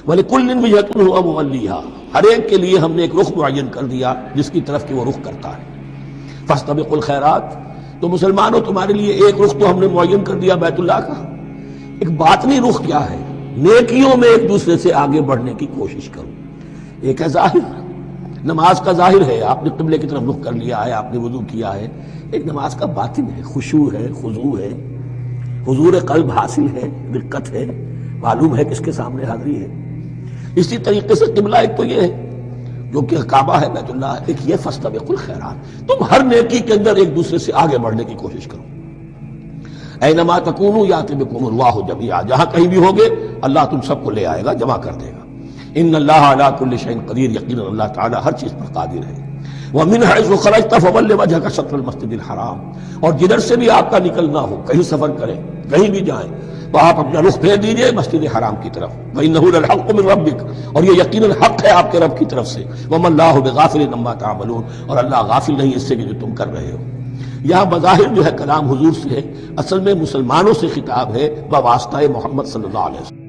وَلِكُلٍّ وِجْهَةٌ هُوَ مُوَلِّيهَا، ہر ایک کے لیے ہم نے ایک رخ معین کر دیا جس کی طرف کہ وہ رخ کرتا ہے۔ فَاسْتَبِقُوا الْخَيْرَاتِ، تو مسلمانوں تمہارے لیے ایک رخ تو ہم نے معین کر دیا بیت اللہ کا، ایک باطنی رخ کیا ہے؟ نیکیوں میں ایک دوسرے سے آگے بڑھنے کی کوشش کرو۔ ایک ہے ظاہر، نماز کا ظاہر ہے، آپ نے قبلے کی طرف رخ کر لیا ہے، آپ نے وضو کیا ہے۔ ایک نماز کا باطن ہے، خشوع ہے، خضوع ہے، حضور قلب حاصل ہے، دقت ہے، معلوم ہے کس کے سامنے حاضری ہے۔ اسی طریقے سے قبلہ ایک تو یہ ہے جو کہ کعبہ ہے، بیت اللہ ہے، ایک یہ فاستبقوا الخیرات، تم ہر نیکی کے اندر ایک دوسرے سے آگے بڑھنے کی کوشش کرو۔ اینما تکونوا یأتی بکم اللہ جمیعا، جہاں کہیں بھی ہوگے اللہ تم سب کو لے آئے گا، جمع کر دے گا۔ ان اللہ علی کل شیء قدیر، یقیناً اللہ تعالیٰ ہر چیز پر قادر ہے۔ ومن حیث خرجت فول وجهک شطر المسجد الحرام، اور جدھر سے بھی آپ کا نکلنا ہو، کہیں سفر کریں، کہیں بھی جائیں، تو آپ اپنا رخ پھیر دیجئے مسجد حرام کی طرف۔ وانہ للحق من ربک، اور یہ یقیناً حق ہے آپ کے رب کی طرف سے۔ وما اللہ بغافل عما تعملون، اور اللہ غافل نہیں اس سے کہ جو تم کر رہے ہو۔ یہاں بظاہر جو ہے کلام حضور سے ہے، اصل میں مسلمانوں سے خطاب ہے بواسطہ محمد صلی اللہ علیہ وسلم۔